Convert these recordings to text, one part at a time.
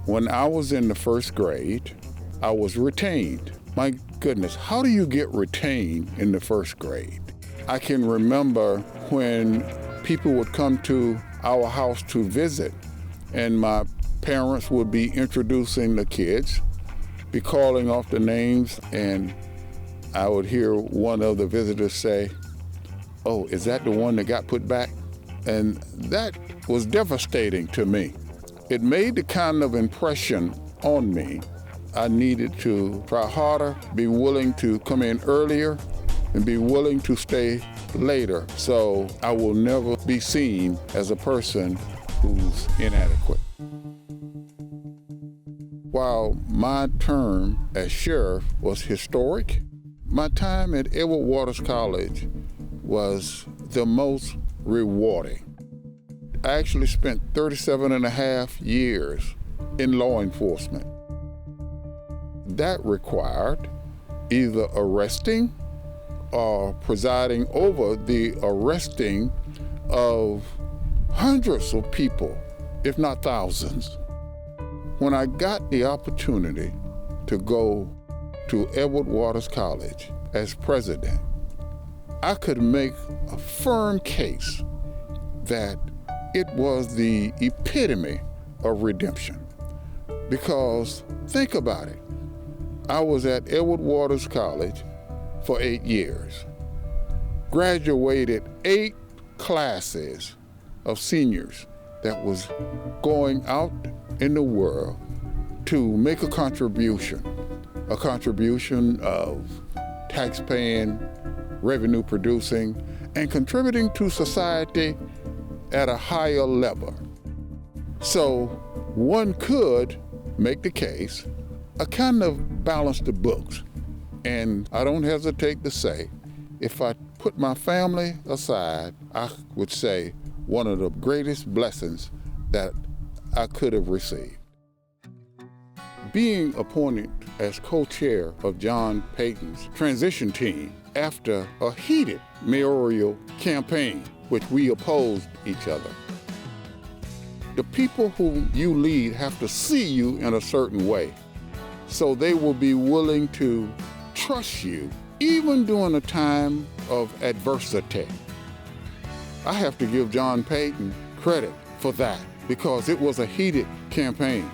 When I was in the first grade, I was retained. My goodness, how do you get retained in the first grade? I can remember when people would come to our house to visit, and my parents would be introducing the kids, be calling off the names, and I would hear one of the visitors say, "Oh, is that the one that got put back?" And that was devastating to me. It made the kind of impression on me. I needed to try harder, be willing to come in earlier, and be willing to stay later, so I will never be seen as a person who's inadequate. While my term as sheriff was historic, my time at Edward Waters College was the most rewarding. I actually spent 37 and a half years in law enforcement. That required either arresting or presiding over the arresting of hundreds of people, if not thousands. When I got the opportunity to go to Edward Waters College as president, I could make a firm case that it was the epitome of redemption. Because think about it, I was at Edward Waters College for 8 years, graduated 8 classes of seniors that was going out in the world to make a contribution of tax-paying, revenue producing, and contributing to society at a higher level. So one could make the case, I kind of balanced the books. And I don't hesitate to say, if I put my family aside, I would say one of the greatest blessings that I could have received. Being appointed as co-chair of John Payton's transition team after a heated mayoral campaign, which we opposed each other. The people who you lead have to see you in a certain way, so they will be willing to trust you, even during a time of adversity. I have to give John Payton credit for that, because it was a heated campaign.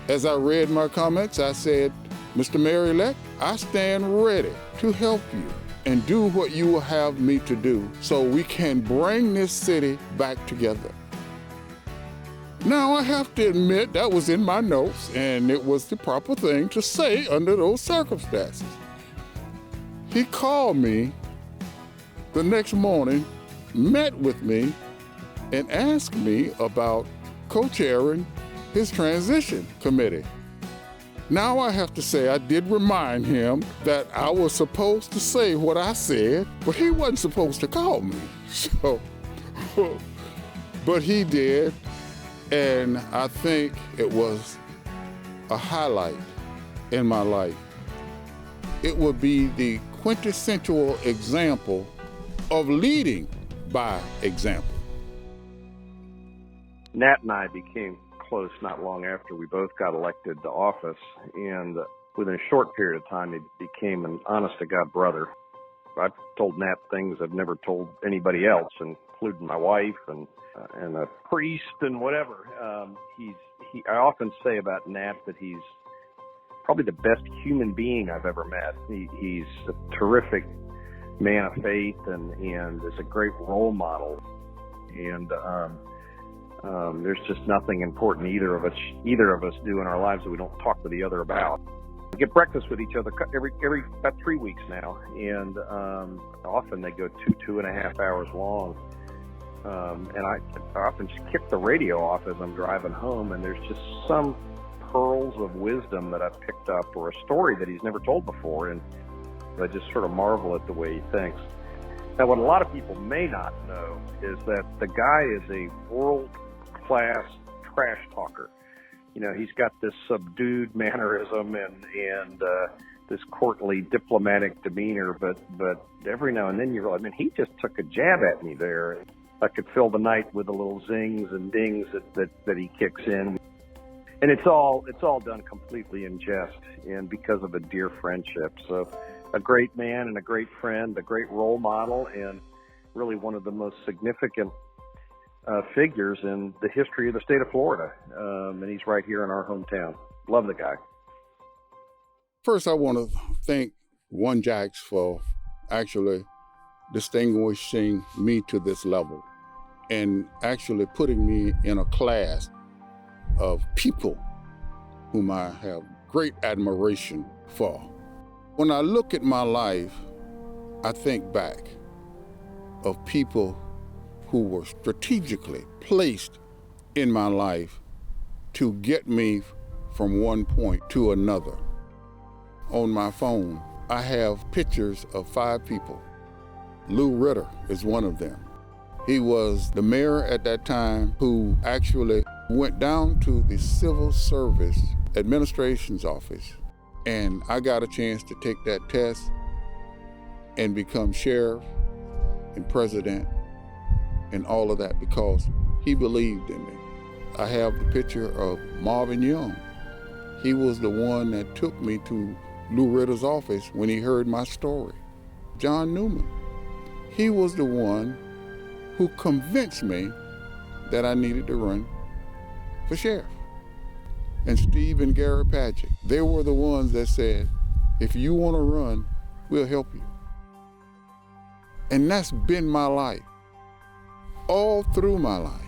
As I read my comments, I said, "Mr. Mayor-elect, I stand ready to help you and do what you will have me to do so we can bring this city back together." Now, I have to admit that was in my notes, and it was the proper thing to say under those circumstances. He called me the next morning, met with me, and asked me about co-chairing his transition committee. Now I have to say, I did remind him that I was supposed to say what I said, but he wasn't supposed to call me. So, but he did, and I think it was a highlight in my life. It would be the quintessential example of leading by example. Nat and I became close not long after we both got elected to office, and within a short period of time, he became an honest-to-God brother. I've told Nat things I've never told anybody else, including my wife and a priest and whatever. I often say about Nat that he's probably the best human being I've ever met. He's a terrific man of faith and is a great role model. And there's just nothing important either of us do in our lives that we don't talk to the other about. We get breakfast with each other every about 3 weeks now, and often they go 2.5 hours long. And I often just kick the radio off as I'm driving home, and there's just some pearls of wisdom that I've picked up, or a story that he's never told before, and I just sort of marvel at the way he thinks. Now, what a lot of people may not know is that the guy is a world-class trash talker. You know, he's got this subdued mannerism and this courtly diplomatic demeanor, but every now and then you realize, I mean, he just took a jab at me there. I could fill the night with the little zings and dings that he kicks in. And it's all done completely in jest and because of a dear friendship. So a great man and a great friend, a great role model, and really one of the most significant figures in the history of the state of Florida. And he's right here in our hometown. Love the guy. First, I want to thank OneJax for actually distinguishing me to this level and actually putting me in a class of people whom I have great admiration for. When I look at my life, I think back of people who were strategically placed in my life to get me from one point to another. On my phone, I have pictures of 5 people. Lou Ritter is one of them. He was the mayor at that time who actually went down to the Civil Service Administration's office, and I got a chance to take that test and become sheriff and president and all of that because he believed in me. I have the picture of Marvin Young. He was the one that took me to Lou Ritter's office when he heard my story. John Newman, he was the one who convinced me that I needed to run for sheriff. And Steve and Gary Padgett, they were the ones that said, if you want to run, we'll help you. And that's been my life, all through my life.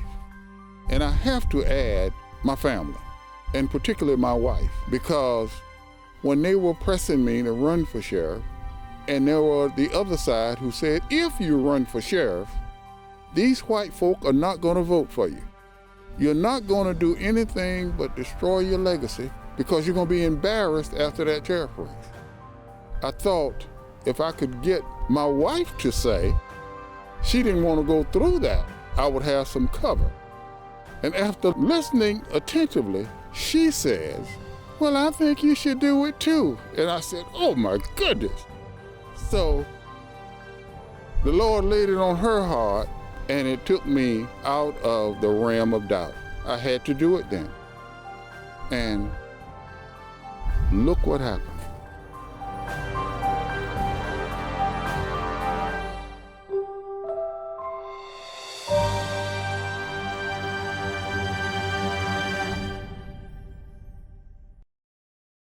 And I have to add my family, and particularly my wife, because when they were pressing me to run for sheriff, and there were the other side who said, if you run for sheriff, these white folk are not going to vote for you. You're not going to do anything but destroy your legacy because you're going to be embarrassed after that sheriff race. I thought if I could get my wife to say she didn't want to go through that, I would have some cover. And after listening attentively, she says, well, I think you should do it too. And I said, oh my goodness. So the Lord laid it on her heart, and it took me out of the realm of doubt. I had to do it then. And look what happened.